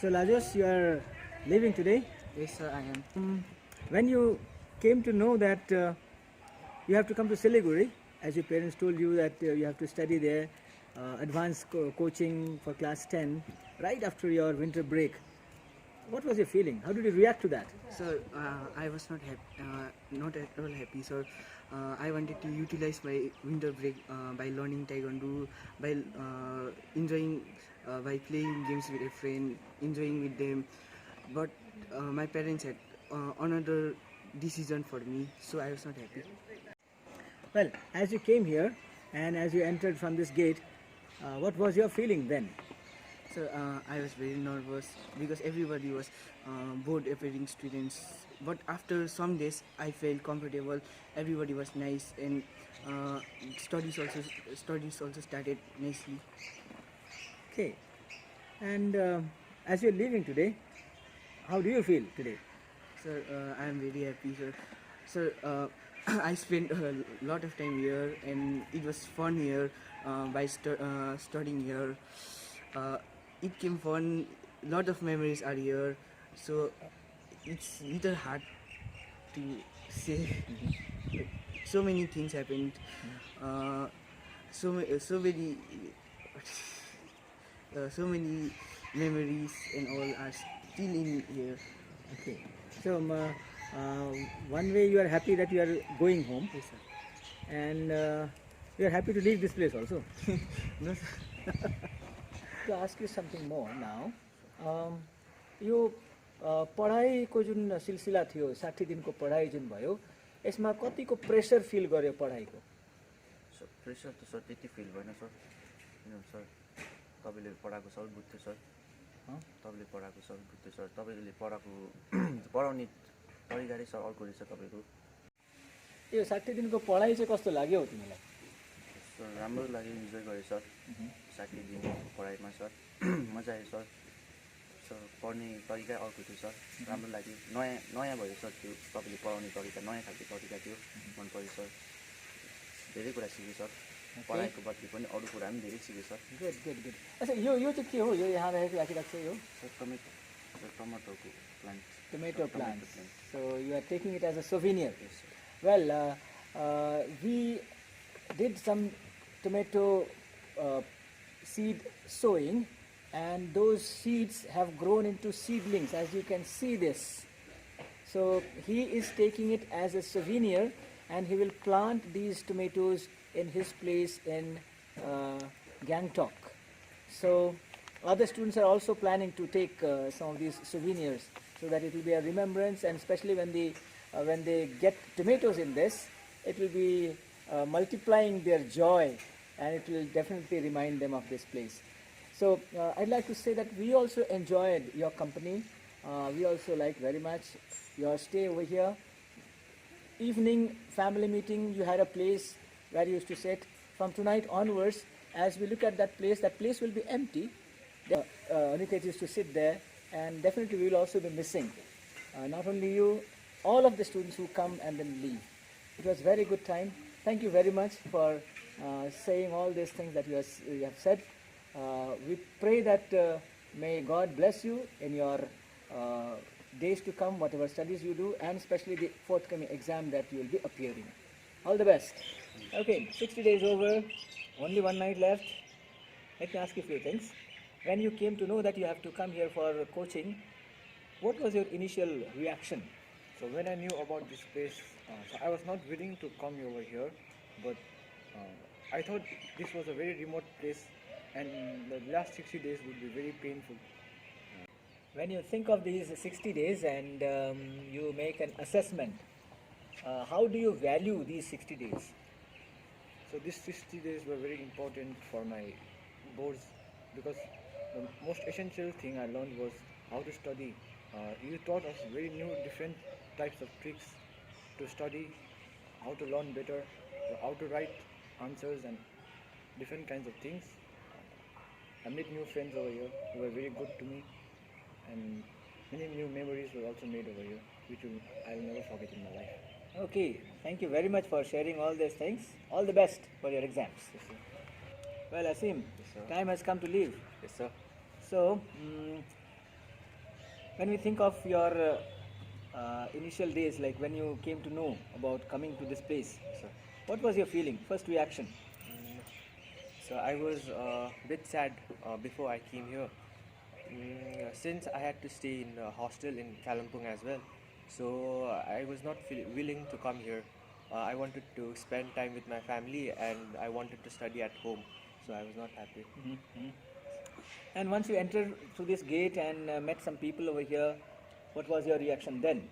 So Lajos, you are leaving today. Yes, sir, I am. When you came to know that you have to come to Siliguri, as your parents told you that you have to study there, advanced coaching for class 10, right after your winter break, what was your feeling? How did you react to that? Sir, I was not happy, not at all happy, sir. I wanted to utilize my winter break by learning Taekwondo, by enjoying, by playing games with a friend, enjoying with them. But my parents had another decision for me, so I was not happy. Well, as you came here and as you entered from this gate, what was your feeling then? So I was very nervous because everybody was bored appearing students. But after some days, I felt comfortable. Everybody was nice, and uh, studies also started nicely. Okay. And as you're leaving today, how do you feel today? Sir, I am very happy, sir. Sir, I spent a lot of time here, and it was fun here by studying here. Uh, it came fun. Lot of memories are here, so it's little hard to say. So many things happened. So many so many memories and all are still in here. Okay. So, one way you are happy that you are going home, Yes, sir. and you are happy to leave this place also. No, sir. To ask you something more now, यो पढाइको जुन सिलसिला थियो 60 दिनको पढाइ जुन भयो यसमा कतिको pressure fill गर्यो पढाइको? Sir pressure त sir त्यति फिल भएन सर किनभने सर तपाईँले पढाएको सबै बुझ्थ्यो सर तपाईँले पढाएको सबै बुझ्थ्यो सर तपाईँले पढाएको पढाउने तरिका नै सर अर्को रहेछ तपाईँको यो 60 दिनको पढाइ चाहिँ कस्तो लाग्यो तिमीलाई? सर राम्रो लाग्यो इन्जोय गरेँ सर 60 दिनको पढाइमा सर मजा आयो सर सर पढ्ने तरिका अर्को थियो सर राम्रो लाग्यो नयाँ भयो सर त्यो तपाईँले पढाउने तरिका नयाँ खालको तरिका थियो मन पऱ्यो सर धेरै कुरा सिकेँ सर पढाइको बदली पनि अरू कुरा पनि धेरै सिकेँ सर गुड गुड गुड अच्छा यो चाहिँ के हो यो यहाँ रहेको राखिरहेको छ यो सर टमाटरको plant tomato plants. So you are taking it as a souvenir. Well, we did some tomato seed sowing, and those seeds have grown into seedlings, as you can see this. So he is taking it as a souvenir, and he will plant these tomatoes in his place in Gangtok. So other students are also planning to take some of these souvenirs, so that it will be a remembrance, and especially when they get tomatoes in this, it will be multiplying their joy, and it will definitely remind them of this place. So I'd like to say that we also enjoyed your company. We also like very much your stay over here. Evening family meeting, you had a place where you used to sit. From tonight onwards, as we look at that place will be empty. Aniket used to sit there, and definitely we will also be missing. Not only you, all of the students who come and then leave. It was very good time. Thank you very much for saying all these things that you have said. We pray that may God bless you in your days to come, whatever studies you do, and especially the forthcoming exam that you will be appearing. All the best. Okay, 60 days over, only one night left. Let me ask you a few things. When you came to know that you have to come here for coaching, what was your initial reaction? So when I knew about this place, so I was not willing to come over here, but I thought this was a very remote place, and the last 60 days would be very painful. When you think of these 60 days and you make an assessment, how do you value these 60 days? So these 60 days were very important for my boards, because the most essential thing I learned was how to study. You taught us very new, different types of tricks to study, how to learn better, how to write answers and different kinds of things. I made new friends over here who were very good to me, and many new memories were also made over here, which I will never forget in my life. Okay, thank you very much for sharing all these things. All the best for your exams. Yes, sir. Well, Asim, Yes, sir. time has come to leave. Yes, sir. So, when we think of your initial days, like when you came to know about coming to this place, Sir. what was your feeling, first reaction? So I was a bit sad before I came here. Since I had to stay in a hostel in Kalimpong as well, so I was not willing to come here. I wanted to spend time with my family and I wanted to study at home, so I was not happy. And once you entered through this gate and met some people over here, what was your reaction then?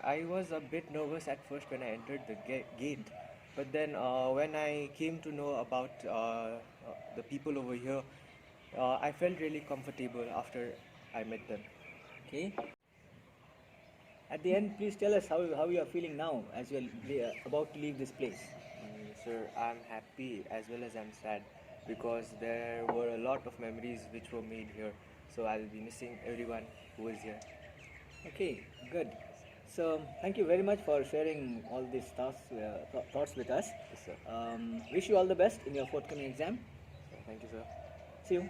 I was a bit nervous at first when I entered the gate, but then when I came to know about the people over here, I felt really comfortable after I met them. Okay. At the end, please tell us how you are feeling now as you are about to leave this place. Sir, I'm happy as well as I'm sad because there were a lot of memories which were made here. So I'll be missing everyone who is here. Okay, good. So thank you very much for sharing all these thoughts with us. Yes, sir. Wish you all the best in your forthcoming exam. So, thank you, sir. See you.